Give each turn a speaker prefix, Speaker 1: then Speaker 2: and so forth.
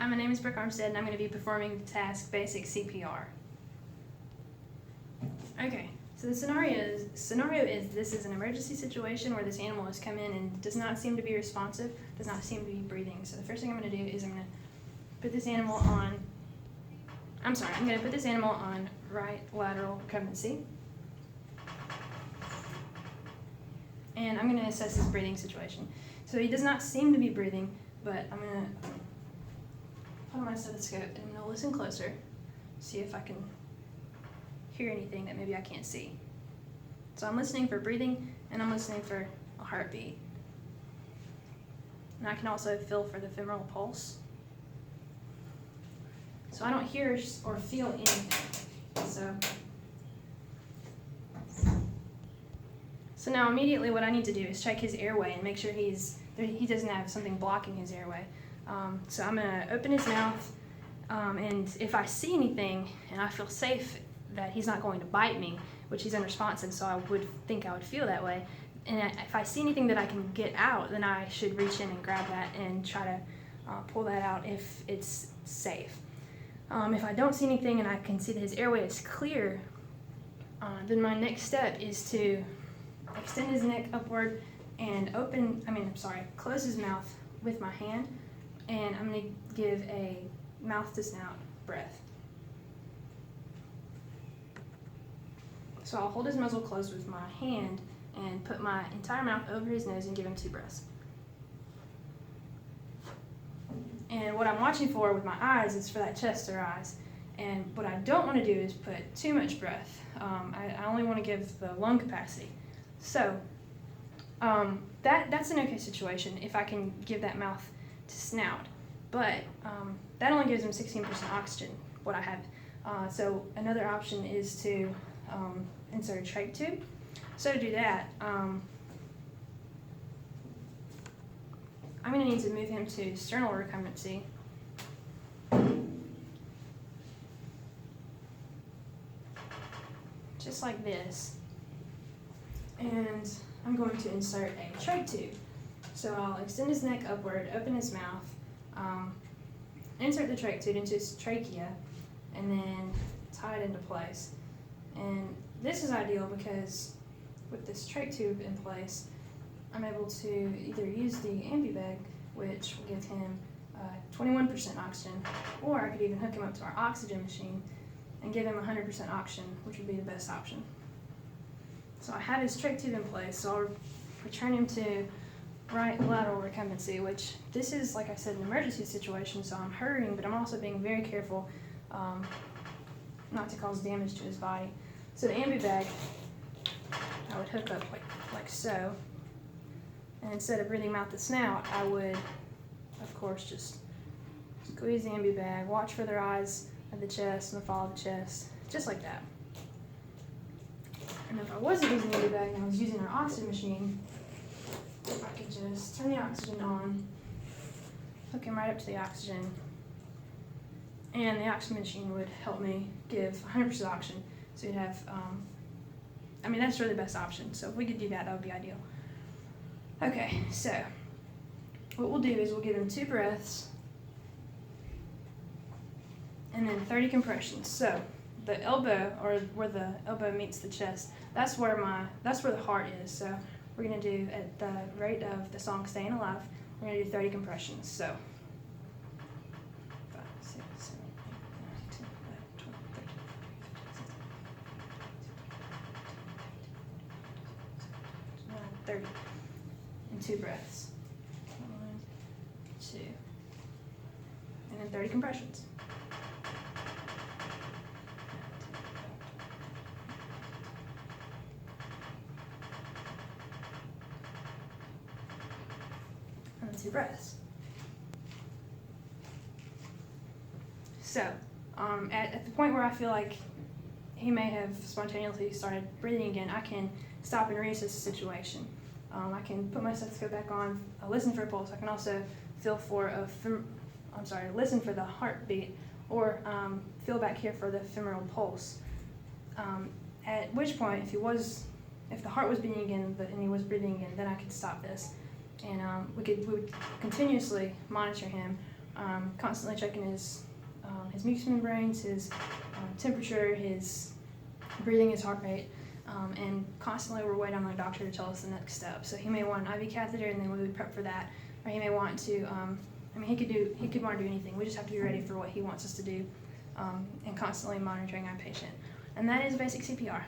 Speaker 1: Hi, my name is Brooke Armstead, and I'm going to be performing the task Basic CPR. Okay, so the scenario is this is an emergency situation where this animal has come in and does not seem to be responsive, does not seem to be breathing. So the first thing I'm going to do is I'm going to put this animal on, I'm going to put this animal on right lateral recumbency. And I'm going to assess his breathing situation. So he does not seem to be breathing, but I'm going to put on my stethoscope and I'm going to listen closer, see if I can hear anything that maybe I can't see. So I'm listening for breathing and I'm listening for a heartbeat. And I can also feel for the femoral pulse. So I don't hear or feel anything. So now immediately what I need to do is check his airway and make sure he doesn't have something blocking his airway. So I'm going to open his mouth, and if I see anything and I feel safe that he's not going to bite me, which he's unresponsive, so I would think I would feel that way, and if I see anything that I can get out, then I should reach in and grab that and try to pull that out if it's safe. If I don't see anything and I can see that his airway is clear, then my next step is to extend his neck upward and close his mouth with my hand, and I'm going to give a mouth to snout breath. So I'll hold his muzzle closed with my hand and put my entire mouth over his nose and give him 2 breaths. And what I'm watching for with my eyes is for that chest to rise. And what I don't want to do is put too much breath. I only want to give the lung capacity. So that's an okay situation if I can give that mouth to snout. But that only gives him 16% oxygen, what I have. So another option is to insert a trach tube. So to do that, I'm going to need to move him to sternal recumbency. Just like this. And I'm going to insert a trach tube. So I'll extend his neck upward, open his mouth, insert the trach tube into his trachea, and then tie it into place. And this is ideal because with this trach tube in place, I'm able to either use the ambu bag, which will give him 21% oxygen, or I could even hook him up to our oxygen machine and give him 100% oxygen, which would be the best option. So I have his trach tube in place, so I'll return him to right lateral recumbency, which this is, like I said, an emergency situation, so I'm hurrying, but I'm also being very careful not to cause damage to his body. So the ambu bag, I would hook up like so, and instead of breathing mouth to snout, I would, of course, just squeeze the ambu bag, watch for the rise of the chest and the fall of the chest, just like that. And if I wasn't using the ambu bag and I was using our oxygen machine, I could just turn the oxygen on, hook him right up to the oxygen, and the oxygen machine would help me give 100% oxygen. So you'd have, that's really the best option. So if we could do that, that would be ideal. Okay, so what we'll do is we'll give him 2 breaths and then 30 compressions. So the elbow, or where the elbow meets the chest, that's where the heart is. So we're going to do, at the rate of the song Staying Alive, we're going to do 30 compressions. So 5, 6, 7, 8, 9, 10, 11, 12, 13, 30 and 2 breaths. 1, 2, and then 30 compressions. And then 2 breaths. So, at the point where I feel like he may have spontaneously started breathing again, I can stop and reassess the situation. I can put my stethoscope back on, listen for a pulse. I can also listen for the heartbeat, or feel back here for the femoral pulse. At which point, if the heart was beating again and he was breathing again, then I could stop this, and we would continuously monitor him constantly checking his mucous membranes, his temperature, his breathing, his heart rate, and constantly we're waiting on the doctor to tell us the next step. So he may want an IV catheter, and then we would prep for that, or he may want to. He could want to do anything. We just have to be ready for what he wants us to do, and constantly monitoring our patient. And that is basic CPR.